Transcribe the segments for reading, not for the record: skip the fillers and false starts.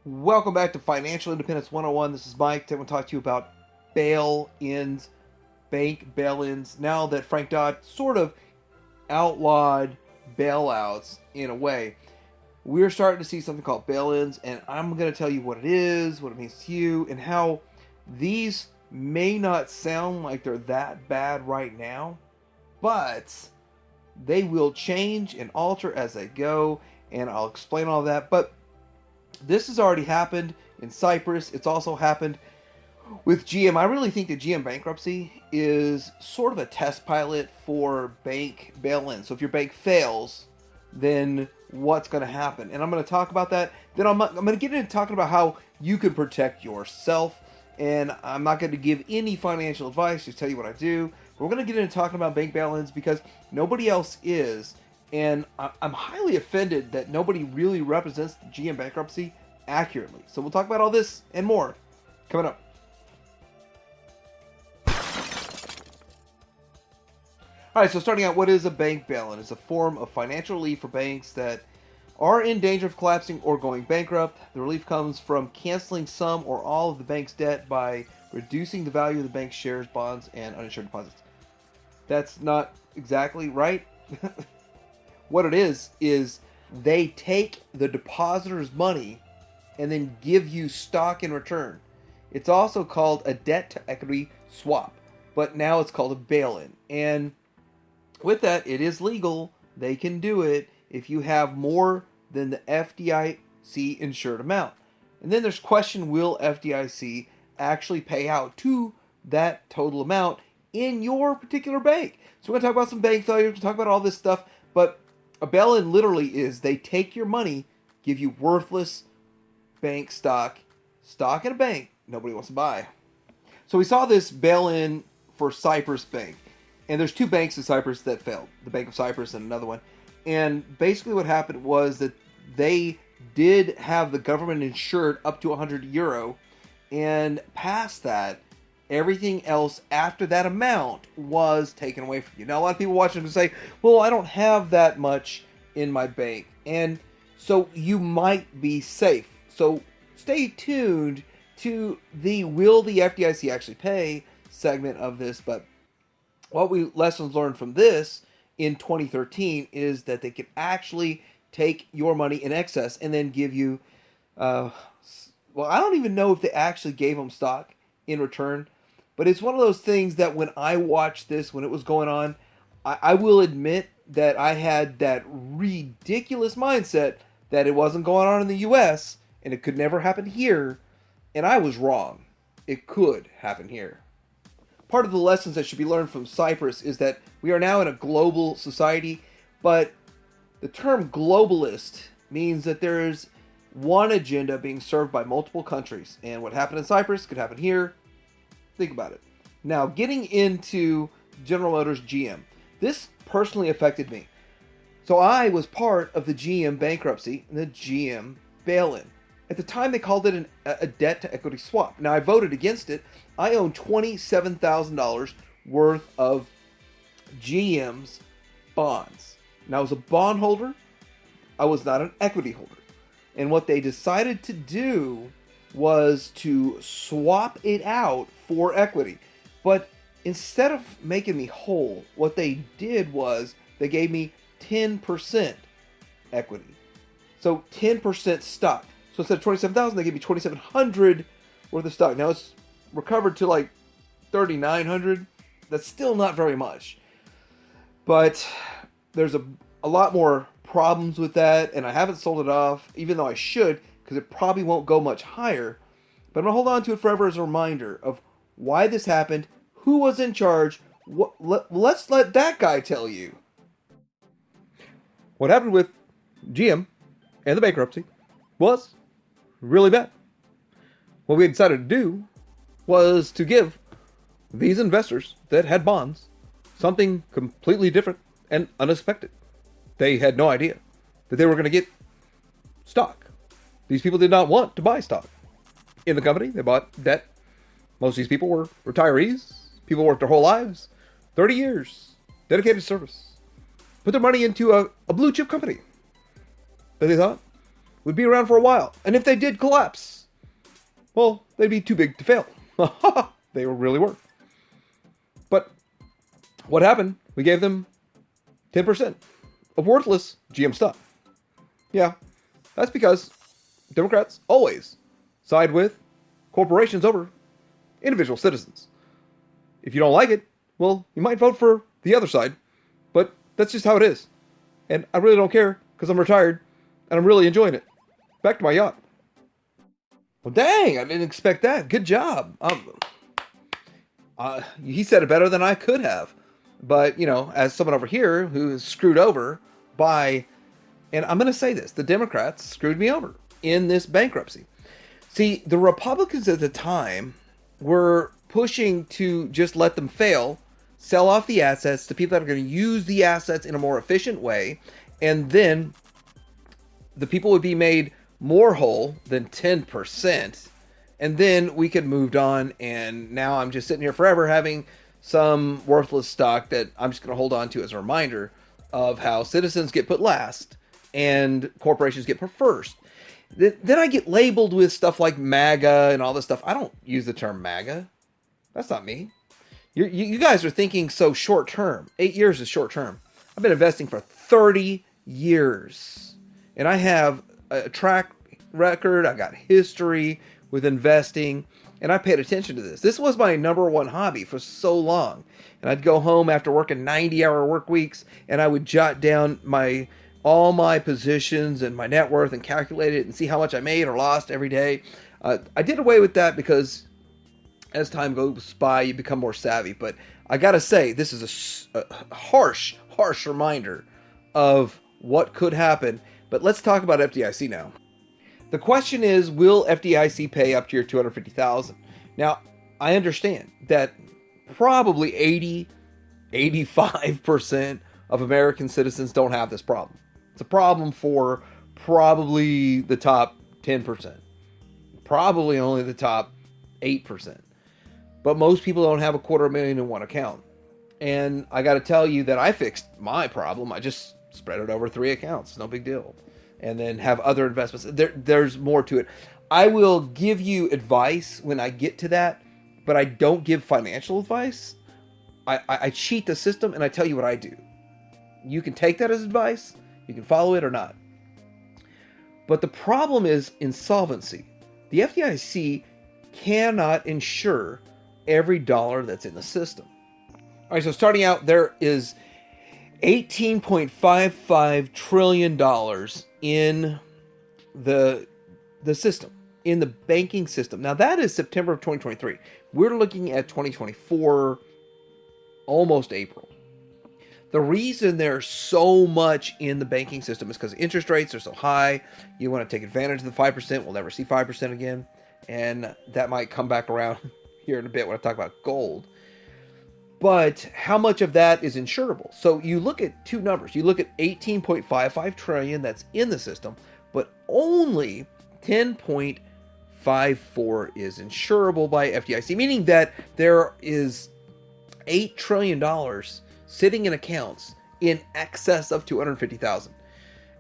Welcome back to Financial Independence 101. This is Mike. Today I'm going to talk to you about bail-ins, bank bail-ins. Now that Frank Dodd sort of outlawed bailouts in a way, we're starting to see something called bail-ins, and I'm going to tell you what it is, what it means to you, and how these may not sound like they're that bad right now, but they will change and alter as they go, and I'll explain all that. But this has already happened in Cyprus. It's also happened with GM. I really think that GM bankruptcy is sort of a test pilot for bank bail-in. So if your bank fails, then what's going to happen? And I'm going to talk about that. Then I'm going to get into talking about how you can protect yourself. And I'm not going to give any financial advice, just tell you what I do. But we're going to get into talking about bank bail-ins because nobody else is. And I'm highly offended that nobody really represents the GM bankruptcy accurately. So we'll talk about all this and more coming up. All right, so starting out, what is a bank bail-in? It's a form of financial relief for banks that are in danger of collapsing or going bankrupt. The relief comes from canceling some or all of the bank's debt by reducing the value of the bank's shares, bonds, and uninsured deposits. That's not exactly right. What it is they take the depositor's money and then give you stock in return. It's also called a debt to equity swap, but now it's called a bail-in. And with that, it is legal. They can do it if you have more than the FDIC insured amount. And then there's question, will FDIC actually pay out to that total amount in your particular bank? So we're going to talk about some bank failures, we're going to talk about all this stuff, but a bail-in literally is they take your money, give you worthless bank stock in a bank nobody wants to buy. So we saw this bail-in for Cyprus Bank. And there's two banks in Cyprus that failed. The Bank of Cyprus and another one. And basically what happened was that they did have the government insured up to €100. And past that, everything else after that amount was taken away from you. Now, a lot of people watching can say, well, I don't have that much in my bank. And so you might be safe. So stay tuned to the will the FDIC actually pay segment of this. But what lessons learned from this in 2013 is that they can actually take your money in excess and then give you, I don't even know if they actually gave them stock in return. But it's one of those things that when I watched this, when it was going on, I will admit that I had that ridiculous mindset that it wasn't going on in the U.S. and it could never happen here. And I was wrong. It could happen here. Part of the lessons that should be learned from Cyprus is that we are now in a global society, but the term globalist means that there is one agenda being served by multiple countries. And what happened in Cyprus could happen here. Think about it. Now, getting into General Motors GM. This personally affected me. So I was part of the GM bankruptcy and the GM bail-in. At the time, they called it a debt to equity swap. Now, I voted against it. I own $27,000 worth of GM's bonds. Now, I was a bondholder. I was not an equity holder. And what they decided to do was to swap it out for equity. But instead of making me whole, what they did was they gave me 10% equity. So 10% stock. So instead of 27,000, they gave me 2,700 worth of stock. Now it's recovered to like 3,900. That's still not very much. But there's a lot more problems with that, and I haven't sold it off, even though I should, because it probably won't go much higher. But I'm going to hold on to it forever as a reminder of why this happened, who was in charge. Let's let that guy tell you. What happened with GM and the bankruptcy was really bad. What we decided to do was to give these investors that had bonds something completely different and unexpected. They had no idea that they were going to get stock. These people did not want to buy stock in the company. They bought debt. Most of these people were retirees. People worked their whole lives, 30 years, dedicated service. Put their money into a blue chip company that they thought would be around for a while. And if they did collapse, well, they'd be too big to fail. They really were. But what happened? We gave them 10% of worthless GM stock. Yeah, that's because Democrats always side with corporations over individual citizens. If you don't like it, well, you might vote for the other side. But that's just how it is. And I really don't care because I'm retired and I'm really enjoying it. Back to my yacht. Well, dang, I didn't expect that. Good job. He said it better than I could have. But, as someone over here who is screwed over by, and I'm going to say this, the Democrats screwed me over in this bankruptcy. See, the Republicans at the time were pushing to just let them fail, sell off the assets to people that are going to use the assets in a more efficient way, and then the people would be made more whole than 10%, and then we could moved on, and now I'm just sitting here forever having some worthless stock that I'm just going to hold on to as a reminder of how citizens get put last and corporations get put first. Then I get labeled with stuff like MAGA and all this stuff. I don't use the term MAGA. That's not me. You guys are thinking so short term. 8 years is short term. I've been investing for 30 years. And I have a track record. I got history with investing. And I paid attention to this. This was my number one hobby for so long. And I'd go home after working 90-hour work weeks, and I would jot down all my positions and my net worth and calculate it and see how much I made or lost every day. I did away with that because as time goes by, you become more savvy. But I gotta say, this is a harsh reminder of what could happen. But let's talk about FDIC now. The question is, will FDIC pay up to your $250,000? Now, I understand that probably 85% of American citizens don't have this problem. It's a problem for probably the top 10%. Probably only the top 8%. But most people don't have $250,000 in one account. And I got to tell you that I fixed my problem. I just spread it over 3 accounts. No big deal. And then have other investments. There's more to it. I will give you advice when I get to that, but I don't give financial advice. I cheat the system and I tell you what I do. You can take that as advice. You can follow it or not. But the problem is insolvency. The FDIC cannot insure every dollar that's in the system. All right, so starting out, there is $18.55 trillion in the system, in the banking system. Now, that is September of 2023. We're looking at 2024, almost April. The reason there's so much in the banking system is because interest rates are so high. You want to take advantage of the 5%. We'll never see 5% again. And that might come back around here in a bit when I talk about gold. But how much of that is insurable? So you look at two numbers. You look at 18.55 trillion that's in the system, but only 10.54 is insurable by FDIC, meaning that there is $8 trillion sitting in accounts in excess of 250,000.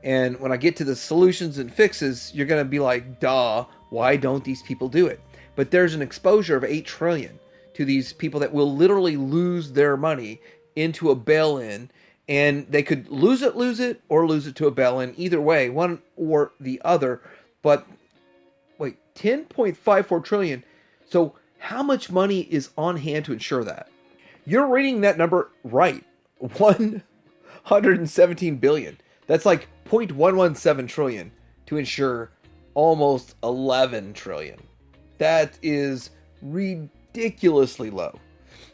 And when I get to the solutions and fixes, you're going to be like, duh, why don't these people do it? But there's an exposure of 8 trillion to these people that will literally lose their money into a bail-in, and they could lose it, or lose it to a bail-in. Either way, one or the other. But wait, 10.54 trillion. So how much money is on hand to insure that? You're reading that number right. 117 billion. That's like 0.117 trillion to insure almost 11 trillion. That is ridiculously low.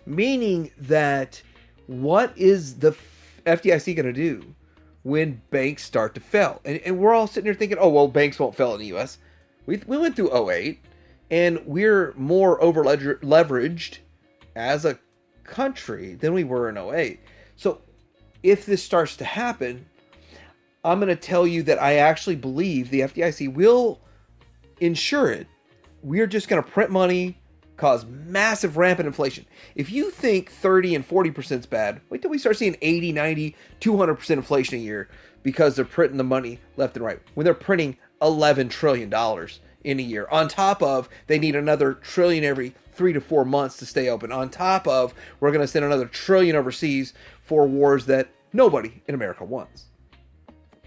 Meaning that what is the FDIC going to do when banks start to fail? And we're all sitting here thinking, oh, well, banks won't fail in the U.S. We went through 2008, and we're more over-leveraged as a country than we were in 2008. So if this starts to happen, I'm going to tell you that I actually believe the FDIC will insure it. We're just going to print money, cause massive rampant inflation. If you think 30 and 40% is bad, wait till we start seeing 80, 90, 200% inflation a year because they're printing the money left and right. When they're printing $11 trillion in a year. On top of, they need another trillion every 3 to 4 months to stay open. On top of, we're going to send another trillion overseas for wars that nobody in America wants.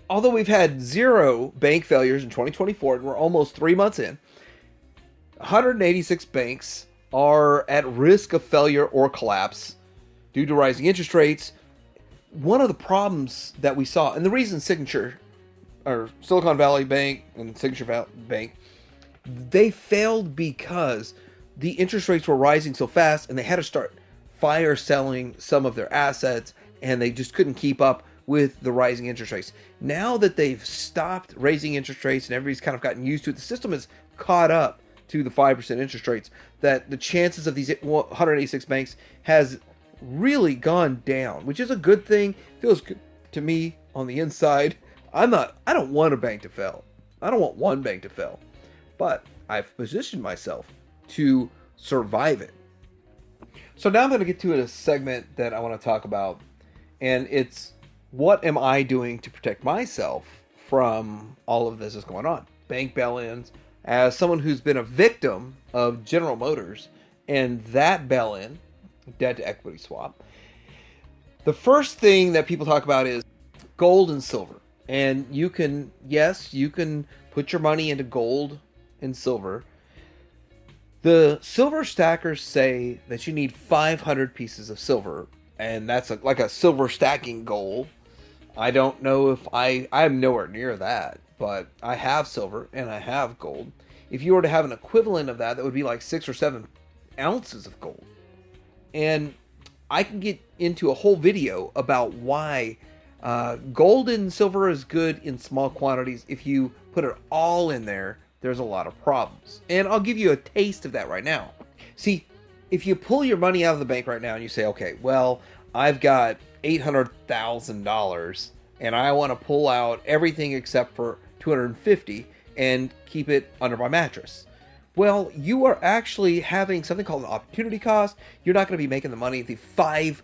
Although we've had 0 bank failures in 2024, and we're almost 3 months in, 186 banks are at risk of failure or collapse due to rising interest rates. One of the problems that we saw, and the reason Silicon Valley Bank and Signature Bank, they failed because the interest rates were rising so fast and they had to start fire selling some of their assets, and they just couldn't keep up with the rising interest rates. Now that they've stopped raising interest rates and everybody's kind of gotten used to it, the system has caught up to the 5% interest rates, that the chances of these 186 banks has really gone down, which is a good thing. Feels good to me on the inside. I don't want a bank to fail. I don't want one bank to fail, but I've positioned myself to survive it. So now I'm going to get to a segment that I want to talk about, and it's what am I doing to protect myself from all of this that's going on? Bank bail-ins. As someone who's been a victim of General Motors and that bail-in, debt to equity swap, the first thing that people talk about is gold and silver. And you can put your money into gold and silver. The silver stackers say that you need 500 pieces of silver, and that's like a silver stacking goal. I don't know if I'm nowhere near that, but I have silver and I have gold. If you were to have an equivalent of that would be like 6 or 7 ounces of gold. And I can get into a whole video about why gold and silver is good in small quantities. If you put it all in there, there's a lot of problems. And I'll give you a taste of that right now. See, if you pull your money out of the bank right now and you say, okay, well, I've got $800,000 and I want to pull out everything except for $250 and keep it under my mattress. Well, you are actually having something called an opportunity cost. You're not going to be making the money at the 5%.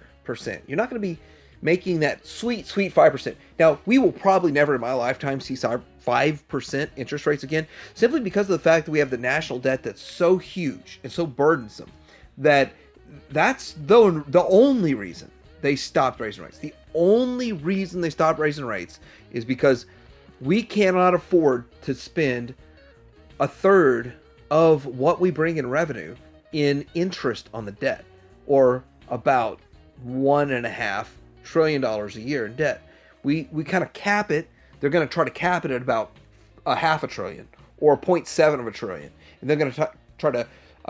You're not going to be making that sweet 5%. Now, we will probably never in my lifetime see 5% interest rates again, simply because of the fact that we have the national debt that's so huge and so burdensome that's the only reason they stopped raising rates. The only reason they stopped raising rates is because we cannot afford to spend a third of what we bring in revenue in interest on the debt, or about $1.5 trillion a year in debt. We kind of cap it. They're going to try to cap it at about $0.5 trillion or 0.7 of a trillion, and they're going to try to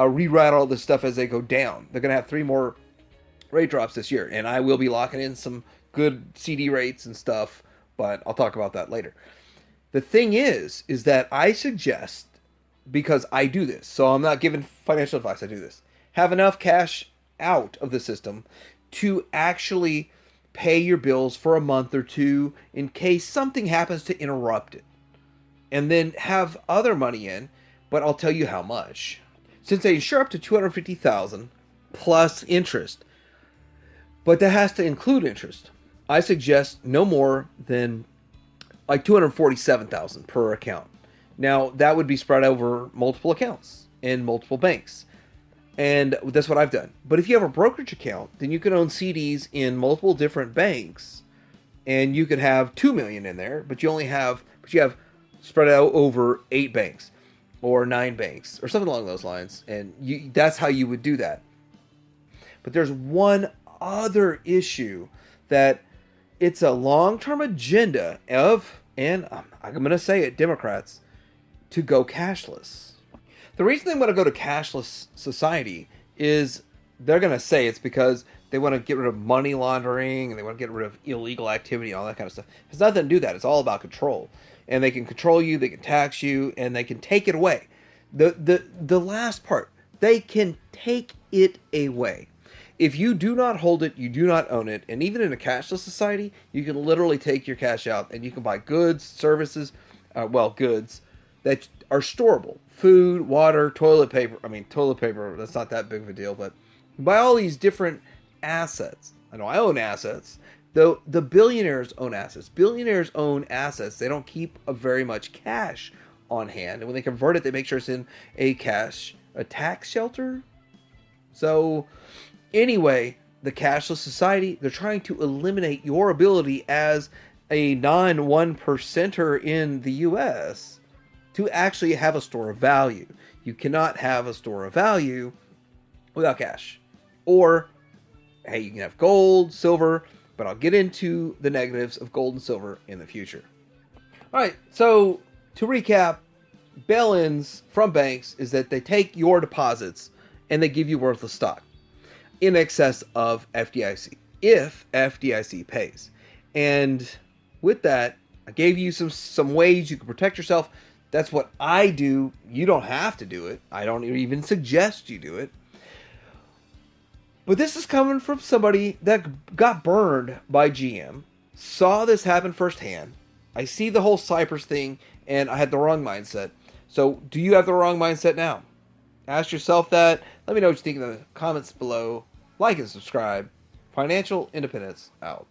rewrite all this stuff as they go down. They're going to have 3 more rate drops this year, and I will be locking in some good CD rates and stuff, but I'll talk about that later. The thing is that I suggest, because I do this, so I'm not giving financial advice, I do this, have enough cash out of the system to actually pay your bills for a month or 2 in case something happens to interrupt it. And then have other money in, but I'll tell you how much. Since they insure up to $250,000 plus interest, but that has to include interest, I suggest no more than like $247,000 per account. Now, that would be spread over multiple accounts in multiple banks. And that's what I've done. But if you have a brokerage account, then you can own CDs in multiple different banks, and you could have $2 million in there, but you have spread out over 8 banks or 9 banks or something along those lines. And that's how you would do that. But there's one other issue that it's a long-term agenda of, and I'm going to say it, Democrats, to go cashless. The reason they want to go to cashless society is they're going to say it's because they want to get rid of money laundering and they want to get rid of illegal activity and all that kind of stuff. It has nothing to do with that. It's all about control. And they can control you, they can tax you, and they can take it away. The last part, they can take it away. If you do not hold it, you do not own it. And even in a cashless society, you can literally take your cash out and you can buy goods, services, goods that are storable. Food, water, toilet paper. I mean, toilet paper, that's not that big of a deal, but you buy all these different assets. I know I own assets. Though the billionaires own assets. Billionaires own assets. They don't keep very much cash on hand, and when they convert it, they make sure it's in a tax shelter. So, anyway, the cashless society, they're trying to eliminate your ability as a non 1%er in the US to actually have a store of value. You cannot have a store of value without cash. Or, hey, you can have gold, silver, but I'll get into the negatives of gold and silver in the future. All right, so to recap, bail-ins from banks is that they take your deposits and they give you worthless stock in excess of FDIC, if FDIC pays. And with that, I gave you some ways you can protect yourself. That's what I do. You don't have to do it. I don't even suggest you do it. But this is coming from somebody that got burned by GM, saw this happen firsthand. I see the whole Cypress thing, and I had the wrong mindset. So, do you have the wrong mindset now? Ask yourself that. Let me know what you think in the comments below. Like and subscribe. Financial independence out.